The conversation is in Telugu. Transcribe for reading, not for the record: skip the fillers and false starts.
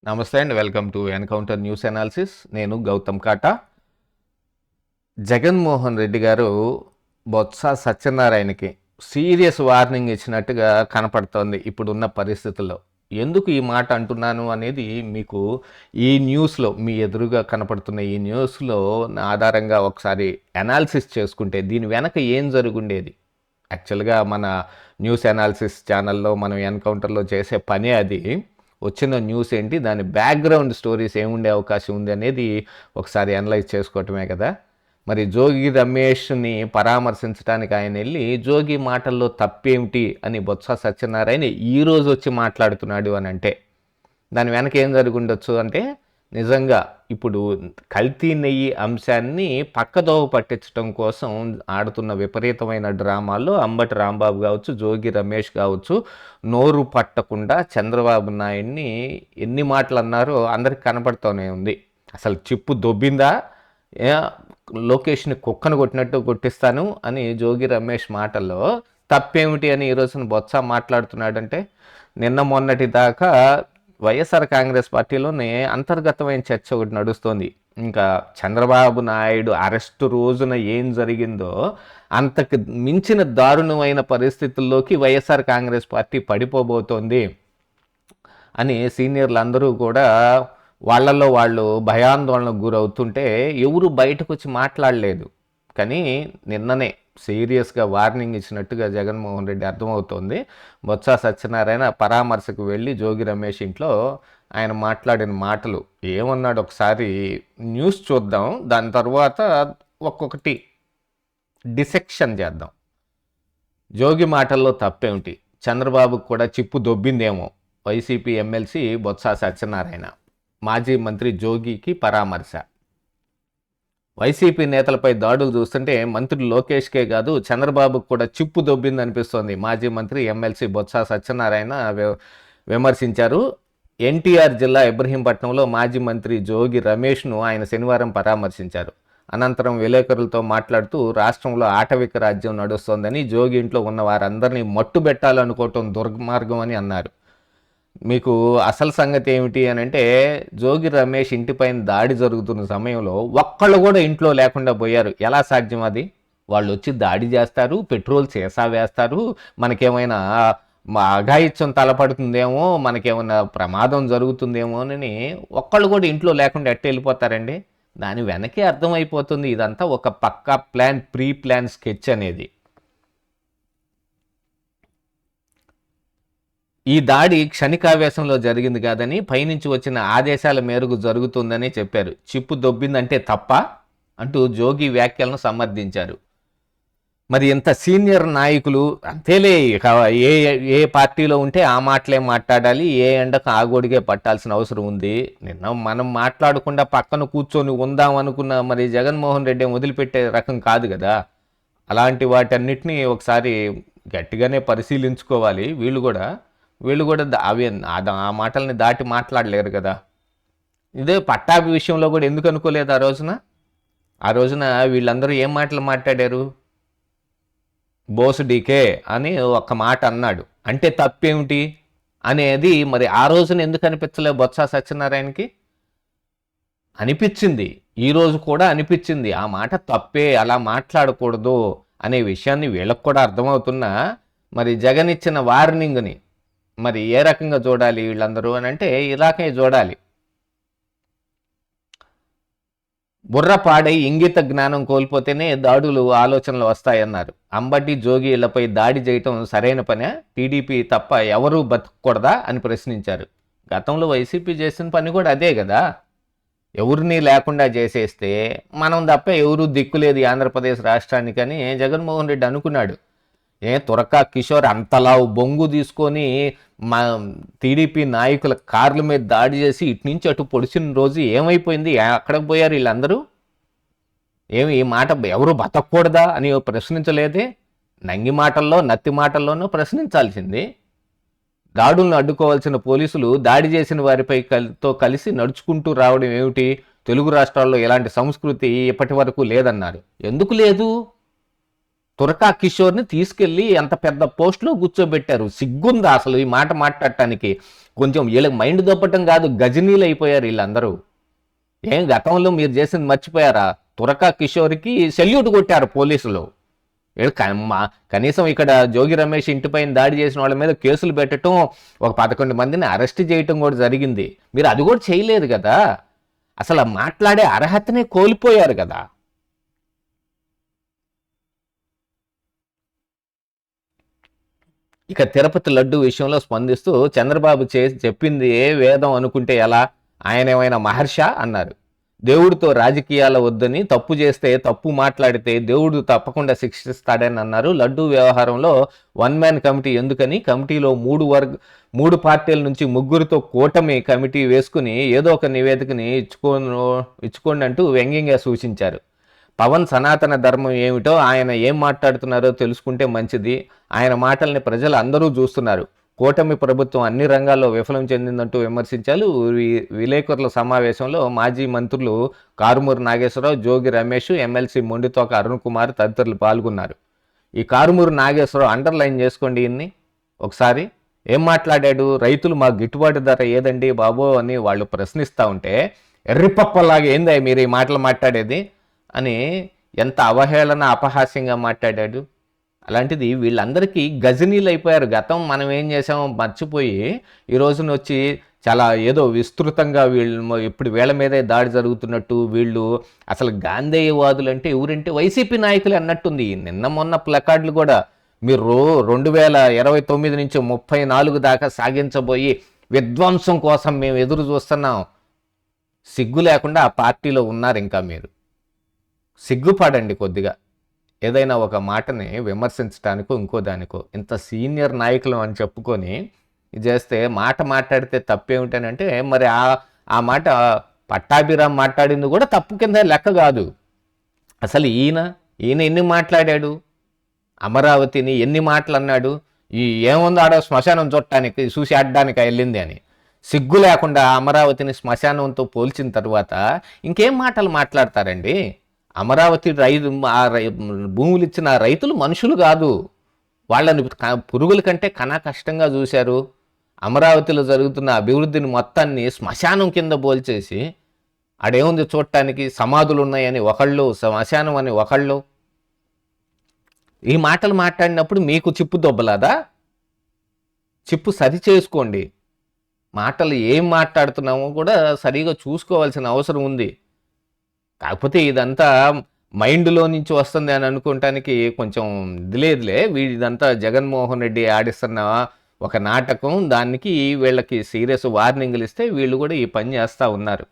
నమస్తే and welcome to encounter news analysis. నేను గౌతమ్ కాటా. జగన్మోహన్ రెడ్డి గారు బొత్స సత్యనారాయణకి సీరియస్ వార్నింగ్ ఇచ్చినట్టుగా కనపడుతోంది ఇప్పుడున్న పరిస్థితుల్లో. ఎందుకు ఈ మాట అంటున్నాను అనేది మీకు ఈ న్యూస్లో, మీ ఎదురుగా కనపడుతున్న ఈ న్యూస్లో ఆధారంగా ఒకసారి అనాలిసిస్ చేసుకుంటే దీని వెనక ఏం జరుగుండేది. యాక్చువల్గా మన న్యూస్ అనాలిసిస్ ఛానల్లో మనం ఎన్కౌంటర్లో చేసే పనే అది. వచ్చిన న్యూస్ ఏంటి, దాని బ్యాక్గ్రౌండ్ స్టోరీస్ ఏముండే అవకాశం ఉంది అనేది ఒకసారి అనలైజ్ చేసుకోవటమే కదా. మరి జోగి రమేష్ని పరామర్శించడానికి ఆయన వెళ్ళి జోగి మాటల్లో తప్పేమిటి అని బొత్స సత్యనారాయణ ఈరోజు వచ్చి మాట్లాడుతున్నాడు అని అంటే దాని వెనక ఏం జరిగి ఉండొచ్చు అంటే, నిజంగా ఇప్పుడు కల్తీ నెయ్యి అంశాన్ని పక్కదోవ పట్టించడం కోసం ఆడుతున్న విపరీతమైన డ్రామాల్లో అంబటి రాంబాబు కావచ్చు, జోగి రమేష్ కావచ్చు, నోరు పట్టకుండా చంద్రబాబు నాయుడిని ఎన్ని మాటలు అన్నారో అందరికి కనపడుతూనే ఉంది. అసలు చిప్పు దొబ్బిందా, లోకేష్ని కుక్కను కొట్టినట్టు కొట్టిస్తాను అని జోగి రమేష్ మాటల్లో తప్పేమిటి అని ఈరోజున బొత్స మాట్లాడుతున్నాడంటే, నిన్న మొన్నటి దాకా వైఎస్ఆర్ కాంగ్రెస్ పార్టీలోనే అంతర్గతమైన చర్చ ఒకటి నడుస్తోంది. ఇంకా చంద్రబాబు నాయుడు అరెస్టు రోజున ఏం జరిగిందో అంతకు మించిన దారుణమైన పరిస్థితుల్లోకి వైఎస్ఆర్ కాంగ్రెస్ పార్టీ పడిపోబోతోంది అని సీనియర్లు అందరూ కూడా వాళ్ళల్లో వాళ్ళు భయాందోళనకు గురవుతుంటే ఎవరు బయటకు వచ్చి మాట్లాడలేదు. కానీ నిన్ననే సీరియస్గా వార్నింగ్ ఇచ్చినట్టుగా జగన్మోహన్ రెడ్డి అర్థమవుతోంది. బొత్స సత్యనారాయణ పరామర్శకు వెళ్ళి జోగి రమేష్ ఇంట్లో ఆయన మాట్లాడిన మాటలు ఏమన్నాడు ఒకసారి న్యూస్ చూద్దాం. దాని తర్వాత ఒక్కొక్కటి డిసెక్షన్ చేద్దాం. జోగి మాటల్లో తప్పేమిటి, చంద్రబాబుకు కూడా చిప్పు దొబ్బిందేమో, వైసీపీ ఎమ్మెల్సీ బొత్స సత్యనారాయణ, మాజీ మంత్రి జోగికి పరామర్శ. వైసీపీ నేతలపై దాడులు చూస్తుంటే మంత్రి లోకేష్కే కాదు చంద్రబాబుకు కూడా చిప్పు దొబ్బింది అనిపిస్తోంది. మాజీ మంత్రి ఎమ్మెల్సీ బొత్స సత్యనారాయణ విమర్శించారు. ఎన్టీఆర్ జిల్లా ఇబ్రహీంపట్నంలో మాజీ మంత్రి జోగి రమేష్ను ఆయన శనివారం పరామర్శించారు. అనంతరం విలేకరులతో మాట్లాడుతూ రాష్ట్రంలో ఆటవిక రాజ్యం నడుస్తోందని, జోగి ఇంట్లో ఉన్న వారందరినీ మట్టుబెట్టాలనుకోవటం దుర్మార్గం అని అన్నారు. మీకు అసలు సంగతి ఏమిటి అని అంటే, జోగి రమేష్ ఇంటిపైన దాడి జరుగుతున్న సమయంలో ఒక్కళ్ళు కూడా ఇంట్లో లేకుండా పోయారు. ఎలా సాధ్యం అది? వాళ్ళు వచ్చి దాడి చేస్తారు, పెట్రోల్ సీసా వేస్తారు, మనకేమైనా అఘాయిత్యం తలపడుతుందేమో, మనకేమైనా ప్రమాదం జరుగుతుందేమో అని ఒక్కళ్ళు కూడా ఇంట్లో లేకుండా ఎట్ట వెళ్ళిపోతారండి? దాని వెనకే అర్థమైపోతుంది ఇదంతా ఒక పక్కా ప్లాన్, ప్రీ ప్లాన్ స్కెచ్ అనేది. ఈ దాడి క్షణికావేశంలో జరిగింది కాదని, పైనుంచి వచ్చిన ఆదేశాల మేరకు జరుగుతుందని చెప్పారు. చిప్పు దొబ్బిందంటే తప్ప అంటూ జోగి వ్యాఖ్యలను సమర్థించారు. మరి ఇంత సీనియర్ నాయకులు అంతేలే, ఏ ఏ పార్టీలో ఉంటే ఆ మాటలే మాట్లాడాలి, ఏ ఎండకు ఆగోడిగే పట్టాల్సిన అవసరం ఉంది. నిన్న మనం మాట్లాడకుండా పక్కన కూర్చొని ఉందాం అనుకున్న మరి జగన్మోహన్ రెడ్డి వదిలిపెట్టే రకం కాదు కదా. అలాంటి వాటన్నిటినీ ఒకసారి గట్టిగానే పరిశీలించుకోవాలి. వీళ్ళు కూడా అవి ఆ మాటల్ని దాటి మాట్లాడలేరు కదా. ఇదే పట్టాభి విషయంలో కూడా ఎందుకు అనుకోలేదు ఆ రోజున వీళ్ళందరూ ఏం మాటలు మాట్లాడారు? బోసు డీకే అని ఒక మాట అన్నాడు అంటే తప్పేమిటి అనేది మరి ఆ రోజున ఎందుకు అనిపించలే బొత్స సత్యనారాయణకి? అనిపించింది, ఈరోజు కూడా అనిపించింది. ఆ మాట తప్పే, అలా మాట్లాడకూడదు అనే విషయాన్ని వీళ్ళకు కూడా అర్థమవుతున్నా మరి జగన్ ఇచ్చిన వార్నింగ్ని మరి ఏ రకంగా చూడాలి వీళ్ళందరూ అని అంటే ఇలాగే చూడాలి. బుర్ర పాడై ఇంగిత జ్ఞానం కోల్పోతేనే దాడులు, ఆలోచనలు వస్తాయన్నారు. అంబటి జోగి ఇళ్లపై దాడి చేయటం సరైన పనే? టీడీపీ తప్ప ఎవరూ బతకూడదా అని ప్రశ్నించారు. గతంలో వైసీపీ చేసిన పని కూడా అదే కదా. ఎవరిని లేకుండా చేసేస్తే మనం తప్ప ఎవరూ దిక్కులేదు ఆంధ్రప్రదేశ్ రాష్ట్రానికని జగన్మోహన్ రెడ్డి అనుకున్నాడు. తురకా కిషోర్ అంతలా బొంగు తీసుకొని మా టీడీపీ నాయకుల కార్ల మీద దాడి చేసి ఇటు నుంచి అటు పొడిచిన రోజు ఏమైపోయింది? అక్కడికి పోయారు వీళ్ళందరూ? ఈ మాట ఎవరు బతకూడదా అని ప్రశ్నించలేదే. నంగి మాటల్లో, నత్తి మాటల్లోనూ ప్రశ్నించాల్సింది. దాడులను అడ్డుకోవాల్సిన పోలీసులు దాడి చేసిన వారిపై కలిసి నడుచుకుంటూ రావడం ఏమిటి? తెలుగు రాష్ట్రాల్లో ఇలాంటి సంస్కృతి ఇప్పటి వరకు లేదన్నారు. ఎందుకు లేదు? తురకా కిషోర్ని తీసుకెళ్ళి ఎంత పెద్ద పోస్ట్లో కూర్చోబెట్టారు. సిగ్గుందా అసలు ఈ మాట మాట్లాడటానికి? కొంచెం వీళ్ళకి మైండ్ దొప్పటం కాదు, గజనీలు అయిపోయారు వీళ్ళందరూ. ఏం గతంలో మీరు చేసింది మర్చిపోయారా? తురకా కిషోర్కి సెల్యూట్ కొట్టారు పోలీసులు. కనీసం ఇక్కడ జోగి రమేష్ ఇంటిపైన దాడి చేసిన వాళ్ళ మీద కేసులు పెట్టడం, ఒక 11 మందిని అరెస్ట్ చేయటం కూడా జరిగింది. మీరు అది కూడా చేయలేదు కదా. అసలు మాట్లాడే అర్హతనే కోల్పోయారు కదా. ఇక తిరుపతి లడ్డు విషయంలో స్పందిస్తూ చంద్రబాబు చెప్పింది ఏ వేదం అనుకుంటే ఎలా, ఆయన ఏమైనా మహర్ష అన్నారు. దేవుడితో రాజకీయాల వద్దని, తప్పు చేస్తే తప్పు మాట్లాడితే దేవుడు తప్పకుండా శిక్షిస్తాడని అన్నారు. లడ్డూ వ్యవహారంలో 1 మ్యాన్ కమిటీ ఎందుకని, కమిటీలో 3 పార్టీల నుంచి 3 కూటమి కమిటీ వేసుకుని ఏదో ఒక నివేదికని ఇచ్చుకోండి అంటూ వ్యంగ్యంగా సూచించారు. పవన్ సనాతన ధర్మం ఏమిటో, ఆయన ఏం మాట్లాడుతున్నారో తెలుసుకుంటే మంచిది. ఆయన మాటల్ని ప్రజలు అందరూ చూస్తున్నారు. కూటమి ప్రభుత్వం అన్ని రంగాల్లో విఫలం చెందిందంటూ విమర్శించారు. విలేకరుల సమావేశంలో మాజీ మంత్రులు కారుమూరి నాగేశ్వరరావు, జోగి రమేష్, ఎమ్మెల్సీ మొండితోక అరుణ్ కుమార్ తదితరులు పాల్గొన్నారు. ఈ కారుమూరి నాగేశ్వరరావు అండర్లైన్ చేసుకోండి ఇన్ని ఒకసారి. ఏం మాట్లాడాడు? రైతులు మాకు గిట్టుబాటు ధర ఏదండి బాబో అని వాళ్ళు ప్రశ్నిస్తూ ఉంటే, ఎర్రిపప్పలాగా ఏందా మీరు ఈ మాటలు మాట్లాడేది అని ఎంత అవహేళన అపహాస్యంగా మాట్లాడాడు. అలాంటిది వీళ్ళందరికీ గజనీలు అయిపోయారు. గతం మనం ఏం చేసామో మర్చిపోయి ఈ రోజున వచ్చి చాలా ఏదో విస్తృతంగా వీళ్ళు ఇప్పుడు వీళ్ళ మీదే దాడి జరుగుతున్నట్టు, వీళ్ళు అసలు గాంధేయవాదులు అంటే ఎవరంటే వైసీపీ నాయకులు అన్నట్టుంది. నిన్న మొన్న ప్లకార్డులు కూడా మీరు 2029 నుంచి 34 దాకా సాగించబోయి విధ్వంసం కోసం మేము ఎదురు చూస్తున్నాం. సిగ్గు లేకుండా ఆ పార్టీలో ఉన్నారు ఇంకా మీరు. సిగ్గుపడండి కొద్దిగా. ఏదైనా ఒక మాటని విమర్శించడానికో ఇంకో దానికో. ఇంత సీనియర్ నాయకులు అని చెప్పుకొని ఇది చేస్తే మాట్లాడితే తప్పేమిటనంటే, మరి ఆ మాట పట్టాభిరామ్ మాట్లాడింది కూడా తప్పు కింద లెక్క కాదు. అసలు ఈయన ఎన్ని మాట్లాడాడు, అమరావతిని ఎన్ని మాటలు అన్నాడు, ఏముందో ఆడ శ్మశానం చుట్టానికి చూసి ఆడడానికి వెళ్ళింది అని. సిగ్గు లేకుండా అమరావతిని శ్మశానంతో పోల్చిన తర్వాత ఇంకేం మాటలు మాట్లాడతారండి? అమరావతి భూములు ఇచ్చిన రైతులు మనుషులు కాదు. వాళ్ళని పురుగుల కంటే కష్టంగా చూశారు. అమరావతిలో జరుగుతున్న అభివృద్ధిని మొత్తాన్ని శ్మశానం కింద పోల్చేసి ఆడేముంది చూడటానికి, సమాధులు ఉన్నాయని ఒకళ్ళు, శ్మశానం అని ఒకళ్ళు. ఈ మాటలు మాట్లాడినప్పుడు మీకు చిప్పు దొబ్బలాదా? చిప్పు సరి చేసుకోండి. మాటలు ఏం మాట్లాడుతున్నామో కూడా సరిగా చూసుకోవాల్సిన అవసరం ఉంది. కాకపోతే ఇదంతా మైండ్లో నుంచి వస్తుంది అని అనుకోవటానికి కొంచెం లేదులే. ఇదంతా జగన్మోహన్ రెడ్డి ఆడిస్తున్న ఒక నాటకం. దానికి వీళ్ళకి సీరియస్ వార్నింగ్లు ఇస్తే వీళ్ళు కూడా ఈ పని చేస్తూ ఉన్నారు.